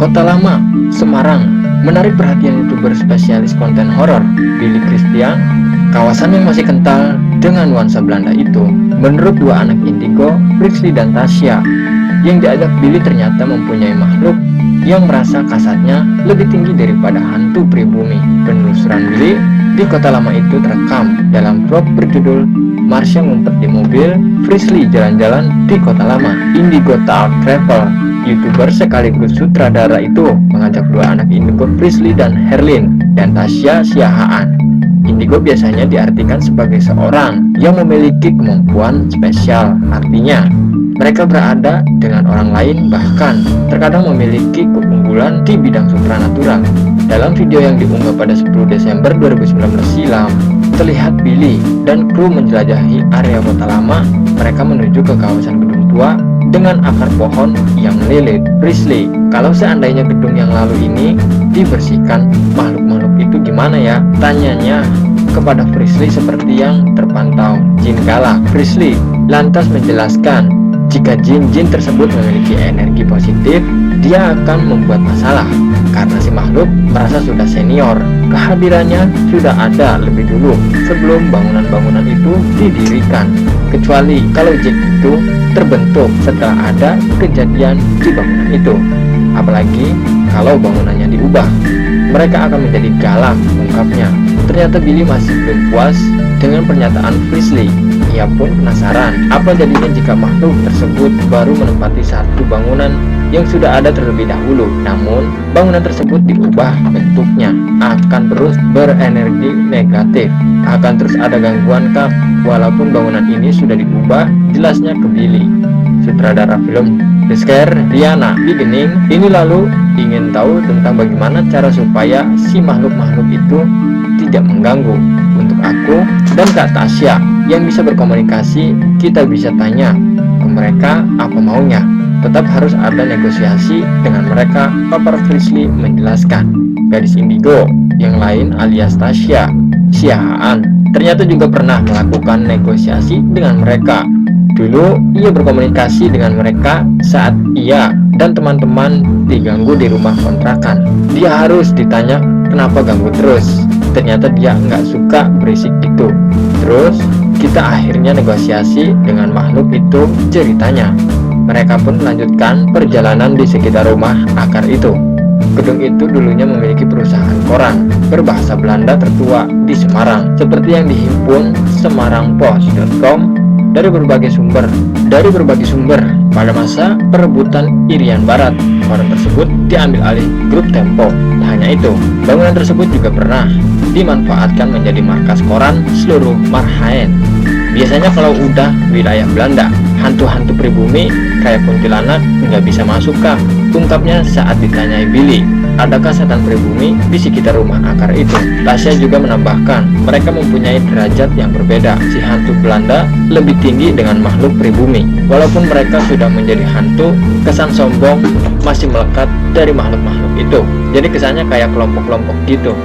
Kota Lama, Semarang, menarik perhatian YouTuber spesialis konten horor, Billy Christian. Kawasan yang masih kental dengan nuansa Belanda itu, menurut dua anak indigo, Frisley dan Tasya, yang diajak Billy ternyata mempunyai makhluk yang merasa kasatnya lebih tinggi daripada hantu pribumi. Penelusuran Billy di Kota Lama itu terekam dalam vlog berjudul Marsha Ngumpet di Mobil, Frisley Jalan-Jalan di Kota Lama. Indigo Talk Travel, YouTuber sekaligus sutradara itu mengajak dua anak indigo, Frisley dan Herlin dan Tasya Siahaan. Indigo biasanya diartikan sebagai seorang yang memiliki kemampuan spesial, artinya mereka berada dengan orang lain, bahkan terkadang memiliki keunggulan di bidang supranatural. Dalam video yang diunggah pada 10 Desember 2019 silam, terlihat Billy dan kru menjelajahi area Kota Lama. Mereka menuju ke kawasan gedung tua dengan akar pohon yang melilit. Frisley, kalau seandainya gedung yang lalu ini dibersihkan, makhluk-makhluk itu gimana ya? Tanyanya kepada Frisley seperti yang terpantau jin galak. Frisley lantas menjelaskan, jika jin-jin tersebut memiliki energi positif, dia akan membuat masalah karena si makhluk merasa sudah senior. Kehadirannya sudah ada lebih dulu sebelum bangunan-bangunan itu didirikan, kecuali kalau jin itu terbentuk setelah ada kejadian di bangunan itu. Apalagi kalau bangunannya diubah, mereka akan menjadi galak, ungkapnya. Ternyata Billy masih belum puas dengan pernyataan Frisley. Ia pun penasaran, apa jadinya jika makhluk tersebut baru menempati satu bangunan yang sudah ada terlebih dahulu, namun bangunan tersebut diubah bentuknya, akan terus berenergi negatif, akan terus ada gangguan kah walaupun bangunan ini sudah diubah, jelasnya ke Billy. Sutradara film The Scare, Riana Beginning, ini lalu ingin tahu tentang bagaimana cara supaya si makhluk-makhluk itu tidak mengganggu. Untuk aku dan Kak Tasya yang bisa berkomunikasi, kita bisa tanya ke mereka apa maunya. Tetap harus ada negosiasi dengan mereka, Papa Frisley menjelaskan. Gadis indigo yang lain alias Tasya Siahaan ternyata juga pernah melakukan negosiasi dengan mereka. Dulu ia berkomunikasi dengan mereka saat ia dan teman-teman diganggu di rumah kontrakan. Dia harus ditanya kenapa ganggu terus. Ternyata dia nggak suka berisik itu. Terus kita akhirnya negosiasi dengan makhluk itu, ceritanya. Mereka pun melanjutkan perjalanan di sekitar rumah akar itu. Gedung itu dulunya memiliki perusahaan koran berbahasa Belanda tertua di Semarang, seperti yang dihimpun semarangpost.com dari berbagai sumber. Pada masa perebutan Irian Barat, koran tersebut diambil alih grup Tempo. Tak hanya itu, bangunan tersebut juga pernah dimanfaatkan menjadi markas koran seluruh Marhaen. Biasanya kalau udah wilayah Belanda, hantu-hantu pribumi kayak kuntilanak nggak bisa masuk kah? Ungkapnya saat ditanyai Billy, adakah setan pribumi di sekitar rumah akar itu? Tasya juga menambahkan, mereka mempunyai derajat yang berbeda. Si hantu Belanda lebih tinggi dengan makhluk pribumi. Walaupun mereka sudah menjadi hantu, kesan sombong masih melekat dari makhluk-makhluk itu. Jadi kesannya kayak kelompok-kelompok gitu.